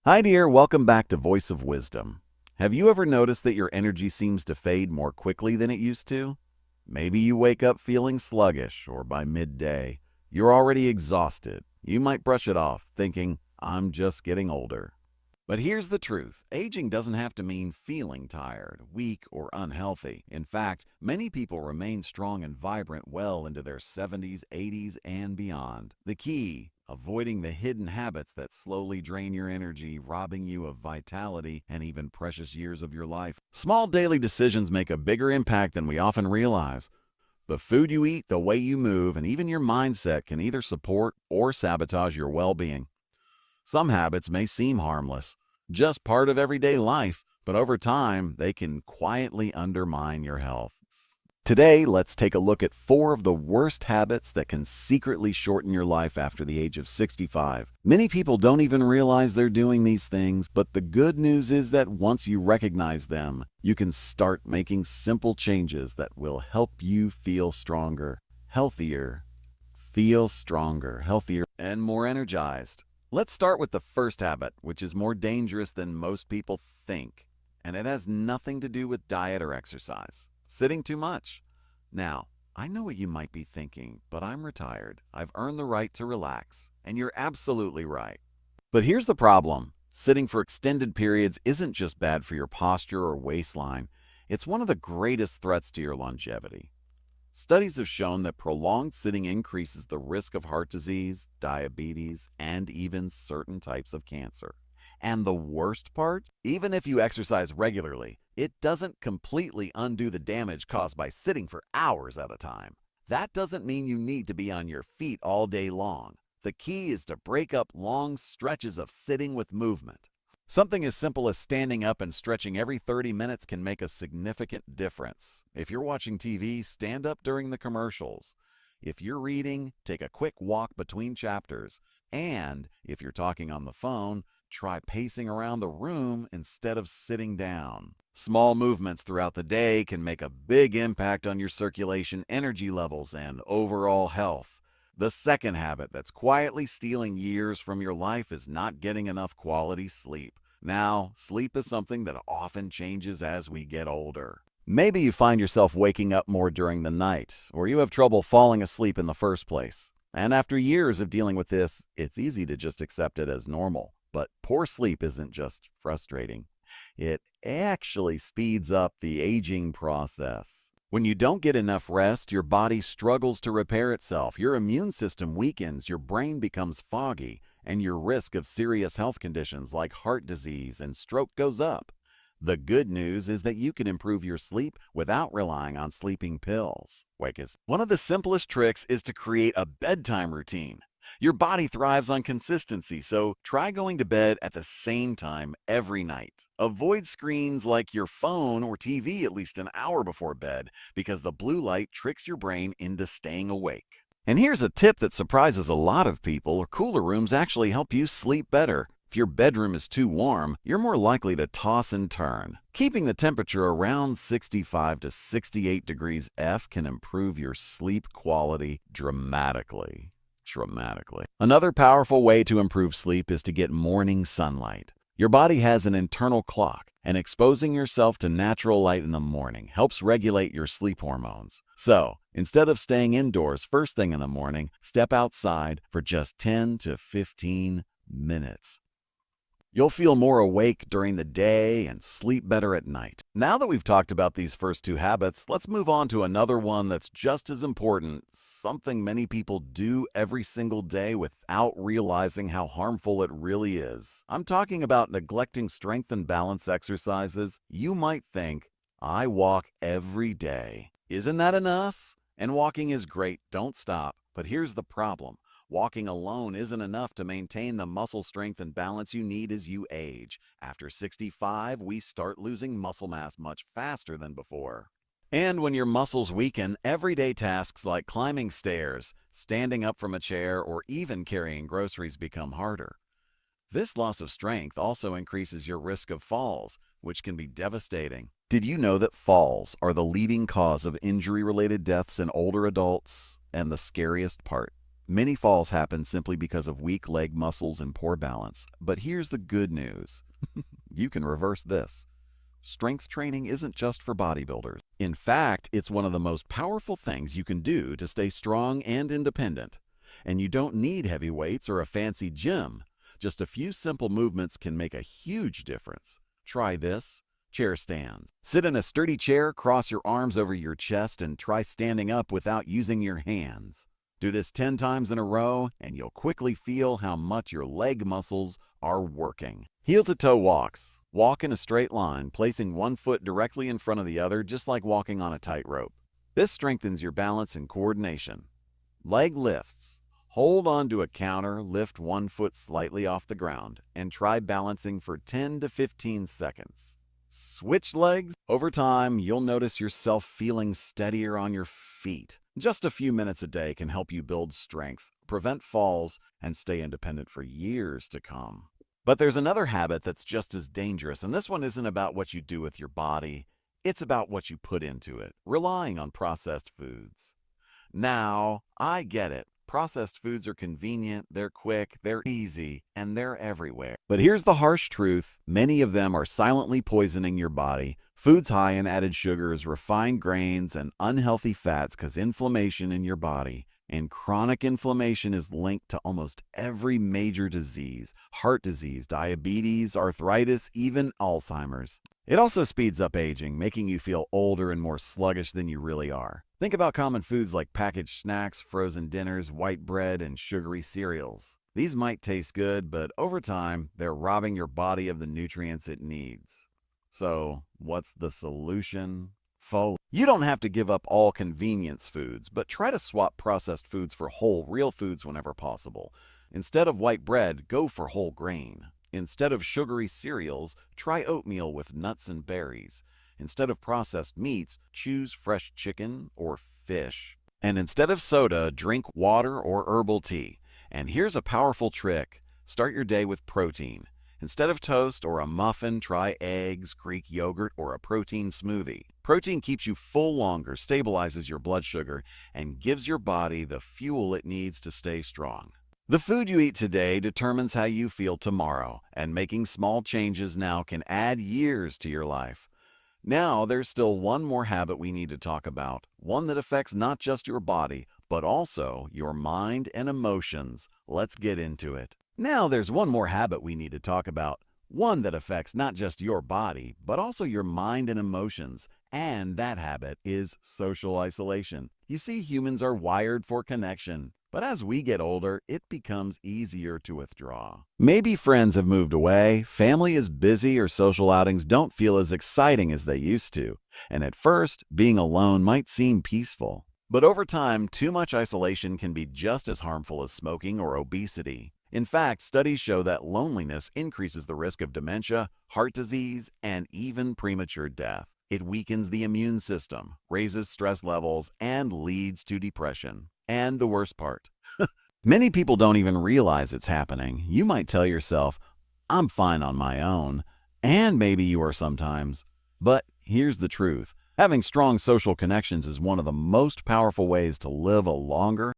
Hi, dear. Welcome back to Voice of Wisdom. Have you ever noticed that your energy seems to fade more quickly than it used to? Maybe you wake up feeling sluggish, or by midday, you're already exhausted. You might brush it off, thinking, I'm just getting older. But here's the truth. Aging doesn't have to mean feeling tired, weak, or unhealthy. In fact, many people remain strong and vibrant well into their 70s, 80s, and beyond. The key, avoiding the hidden habits that slowly drain your energy, robbing you of vitality and even precious years of your life. Small daily decisions make a bigger impact than we often realize. The food you eat, the way you move, and even your mindset can either support or sabotage your well-being. Some habits may seem harmless, just part of everyday life, but over time, they can quietly undermine your health. Today, let's take a look at 4 of the worst habits that can secretly shorten your life after the age of 65. Many people don't even realize they're doing these things, but the good news is that once you recognize them, you can start making simple changes that will help you feel stronger, healthier, and more energized. Let's start with the first habit, which is more dangerous than most people think, and it has nothing to do with diet or exercise. Sitting too much. Now, I know what you might be thinking, but I'm retired. I've earned the right to relax. And you're absolutely right. But here's the problem. Sitting for extended periods isn't just bad for your posture or waistline. It's one of the greatest threats to your longevity. Studies have shown that prolonged sitting increases the risk of heart disease, diabetes, and even certain types of cancer. And the worst part? Even if you exercise regularly, it doesn't completely undo the damage caused by sitting for hours at a time. That doesn't mean you need to be on your feet all day long. The key is to break up long stretches of sitting with movement. Something as simple as standing up and stretching every 30 minutes can make a significant difference. If you're watching TV, stand up during the commercials. If you're reading, take a quick walk between chapters. And if you're talking on the phone, try pacing around the room instead of sitting down. Small movements throughout the day can make a big impact on your circulation, energy levels, and overall health. The second habit that's quietly stealing years from your life is not getting enough quality sleep. Now, sleep is something that often changes as we get older. Maybe you find yourself waking up more during the night, or you have trouble falling asleep in the first place. And after years of dealing with this, it's easy to just accept it as normal. But poor sleep isn't just frustrating. It actually speeds up the aging process. When you don't get enough rest, your body struggles to repair itself, your immune system weakens, your brain becomes foggy, and your risk of serious health conditions like heart disease and stroke goes up. The good news is that you can improve your sleep without relying on sleeping pills. One of the simplest tricks is to create a bedtime routine. Your body thrives on consistency, so try going to bed at the same time every night. Avoid screens like your phone or TV at least an hour before bed because the blue light tricks your brain into staying awake. And here's a tip that surprises a lot of people. Cooler rooms actually help you sleep better. If your bedroom is too warm, you're more likely to toss and turn. Keeping the temperature around 65 to 68 degrees F can improve your sleep quality dramatically. Another powerful way to improve sleep is to get morning sunlight. Your body has an internal clock, and exposing yourself to natural light in the morning helps regulate your sleep hormones. So, instead of staying indoors first thing in the morning, step outside for just 10 to 15 minutes. You'll feel more awake during the day and sleep better at night. Now that we've talked about these first 2 habits, let's move on to another one that's just as important, something many people do every single day without realizing how harmful it really is. I'm talking about neglecting strength and balance exercises. You might think, I walk every day. Isn't that enough? And walking is great, don't stop. But here's the problem. Walking alone isn't enough to maintain the muscle strength and balance you need as you age. After 65, we start losing muscle mass much faster than before. And when your muscles weaken, everyday tasks like climbing stairs, standing up from a chair, or even carrying groceries become harder. This loss of strength also increases your risk of falls, which can be devastating. Did you know that falls are the leading cause of injury-related deaths in older adults? And the scariest part, Many falls happen simply because of weak leg muscles and poor balance. But here's the good news. You can reverse this. Strength training isn't just for bodybuilders. In fact, it's one of the most powerful things you can do to stay strong and independent. And you don't need heavy weights or a fancy gym. Just a few simple movements can make a huge difference. Try this. Chair stands. Sit in a sturdy chair, cross your arms over your chest, and try standing up without using your hands. Do this 10 times in a row, and you'll quickly feel how much your leg muscles are working. Heel-to-toe walks. Walk in a straight line, placing one foot directly in front of the other, just like walking on a tightrope. This strengthens your balance and coordination. Leg lifts. Hold on to a counter, lift one foot slightly off the ground, and try balancing for 10 to 15 seconds. Switch legs. Over time, you'll notice yourself feeling steadier on your feet. Just a few minutes a day can help you build strength, prevent falls, and stay independent for years to come. But there's another habit that's just as dangerous, and this one isn't about what you do with your body. It's about what you put into it, relying on processed foods. Now, I get it. Processed foods are convenient, they're quick, they're easy, and they're everywhere. But here's the harsh truth. Many of them are silently poisoning your body. Foods high in added sugars, refined grains, and unhealthy fats cause inflammation in your body. And chronic inflammation is linked to almost every major disease: heart disease, diabetes, arthritis, even Alzheimer's. It also speeds up aging, making you feel older and more sluggish than you really are. Think about common foods like packaged snacks, frozen dinners, white bread, and sugary cereals. These might taste good, but over time, they're robbing your body of the nutrients it needs. So, what's the solution? You don't have to give up all convenience foods, but try to swap processed foods for whole, real foods whenever possible. Instead of white bread, go for whole grain. Instead of sugary cereals, try oatmeal with nuts and berries. Instead of processed meats, choose fresh chicken or fish. And instead of soda, drink water or herbal tea. And here's a powerful trick. Start your day with protein. Instead of toast or a muffin, try eggs, Greek yogurt, or a protein smoothie. Protein keeps you full longer, stabilizes your blood sugar, and gives your body the fuel it needs to stay strong. The food you eat today determines how you feel tomorrow, and making small changes now can add years to your life. Now, there's still one more habit we need to talk about, one that affects not just your body, but also your mind and emotions. Let's get into it. Now, there's one more habit we need to talk about, one that affects not just your body, but also your mind and emotions. And that habit is social isolation. You see, humans are wired for connection. But as we get older, it becomes easier to withdraw. Maybe friends have moved away, family is busy, or social outings don't feel as exciting as they used to. And at first, being alone might seem peaceful. But over time, too much isolation can be just as harmful as smoking or obesity. In fact, studies show that loneliness increases the risk of dementia, heart disease, and even premature death. It weakens the immune system, raises stress levels, and leads to depression. And the worst part, many people don't even realize it's happening. You might tell yourself, I'm fine on my own, and maybe you are sometimes. But here's the truth. Having strong social connections is one of the most powerful ways to live a longer,